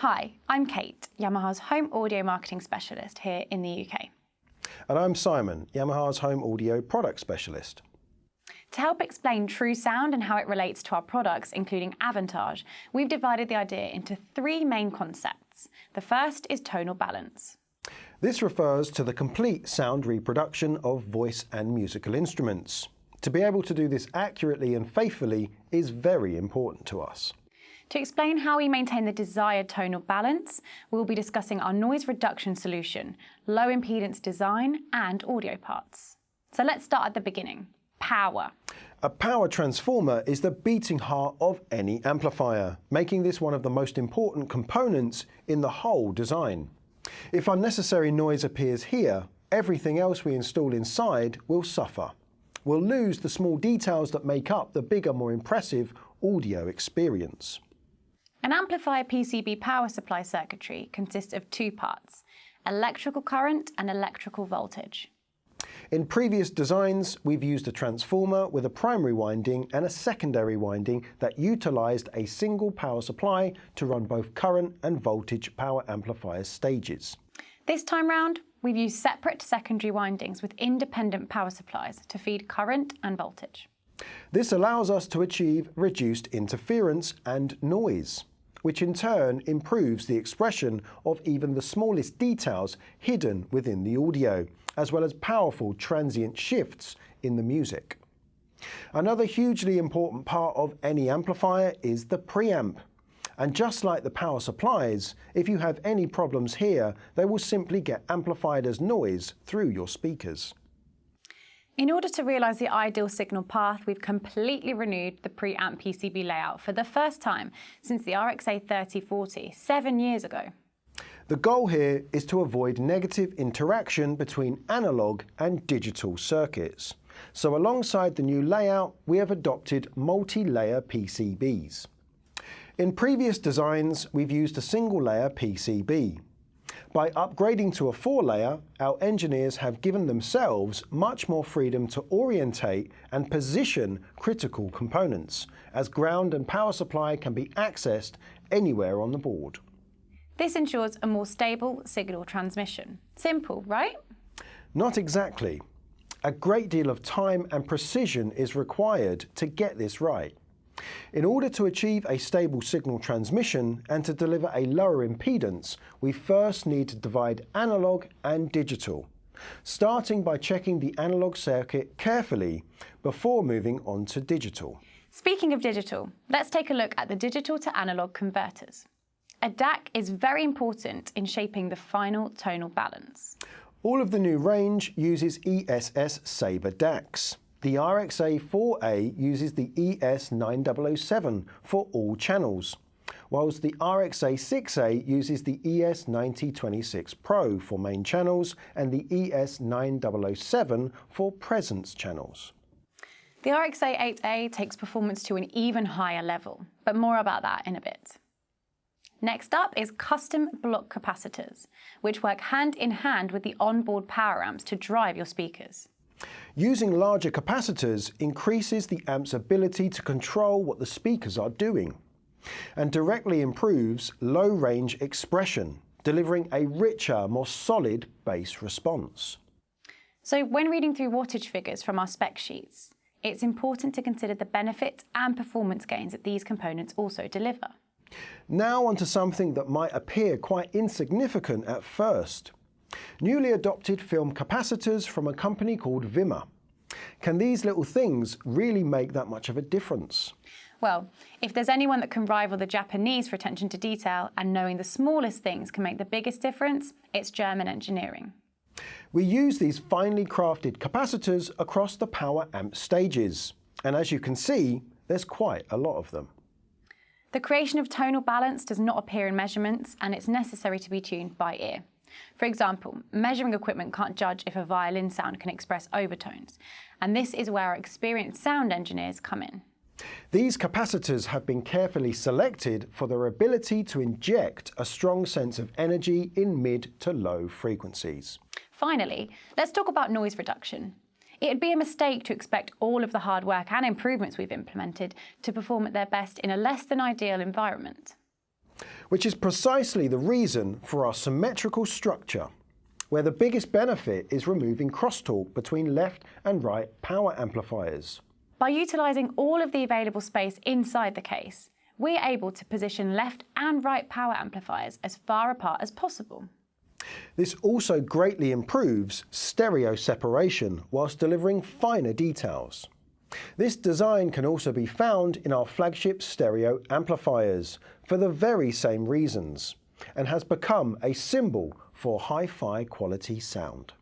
Hi, I'm Kate, Yamaha's home audio marketing specialist here in the UK. And I'm Simon, Yamaha's home audio product specialist. To help explain true sound and how it relates to our products, including AVENTAGE, we've divided the idea into three main concepts. The first is tonal balance. This refers to the complete sound reproduction of voice and musical instruments. To be able to do this accurately and faithfully is very important to us. To explain how we maintain the desired tonal balance, we'll be discussing our noise reduction solution, low impedance design, and audio parts. So let's start at the beginning. Power. A power transformer is the beating heart of any amplifier, making this one of the most important components in the whole design. If unnecessary noise appears here, everything else we install inside will suffer. We'll lose the small details that make up the bigger, more impressive audio experience. An amplifier PCB power supply circuitry consists of two parts, electrical current and electrical voltage. In previous designs, we've used a transformer with a primary winding and a secondary winding that utilised a single power supply to run both current and voltage power amplifier stages. This time round, we've used separate secondary windings with independent power supplies to feed current and voltage. This allows us to achieve reduced interference and noise, which in turn improves the expression of even the smallest details hidden within the audio, as well as powerful transient shifts in the music. Another hugely important part of any amplifier is the preamp. And just like the power supplies, if you have any problems here, they will simply get amplified as noise through your speakers. In order to realise the ideal signal path, we've completely renewed the preamp PCB layout for the first time since the RXA 3040 7 years ago. The goal here is to avoid negative interaction between analog and digital circuits. So alongside the new layout, we have adopted multi-layer PCBs. In previous designs, we've used a single-layer PCB. By upgrading to a 4-layer, our engineers have given themselves much more freedom to orientate and position critical components, as ground and power supply can be accessed anywhere on the board. This ensures a more stable signal transmission. Simple, right? Not exactly. A great deal of time and precision is required to get this right. In order to achieve a stable signal transmission and to deliver a lower impedance, we first need to divide analog and digital, starting by checking the analog circuit carefully before moving on to digital. Speaking of digital, let's take a look at the digital to analog converters. A DAC is very important in shaping the final tonal balance. All of the new range uses ESS Sabre DACs. The RXA 4A uses the ES9007 for all channels, whilst the RXA 6A uses the ES9026 Pro for main channels and the ES9007 for presence channels. The RXA 8A takes performance to an even higher level, but more about that in a bit. Next up is custom block capacitors, which work hand in hand with the onboard power amps to drive your speakers. Using larger capacitors increases the amp's ability to control what the speakers are doing and directly improves low-range expression, delivering a richer, more solid bass response. So when reading through wattage figures from our spec sheets, it's important to consider the benefits and performance gains that these components also deliver. Now onto something that might appear quite insignificant at first. Newly adopted film capacitors from a company called Vimmer. Can these little things really make that much of a difference? Well, if there's anyone that can rival the Japanese for attention to detail and knowing the smallest things can make the biggest difference, it's German engineering. We use these finely crafted capacitors across the power amp stages. And as you can see, there's quite a lot of them. The creation of tonal balance does not appear in measurements, and it's necessary to be tuned by ear. For example, measuring equipment can't judge if a violin sound can express overtones, and this is where our experienced sound engineers come in. These capacitors have been carefully selected for their ability to inject a strong sense of energy in mid to low frequencies. Finally, let's talk about noise reduction. It'd be a mistake to expect all of the hard work and improvements we've implemented to perform at their best in a less than ideal environment. which is precisely the reason for our symmetrical structure, where the biggest benefit is removing crosstalk between left and right power amplifiers. By utilising all of the available space inside the case, we're able to position left and right power amplifiers as far apart as possible. This also greatly improves stereo separation whilst delivering finer details. This design can also be found in our flagship stereo amplifiers for the very same reasons, and has become a symbol for hi-fi quality sound.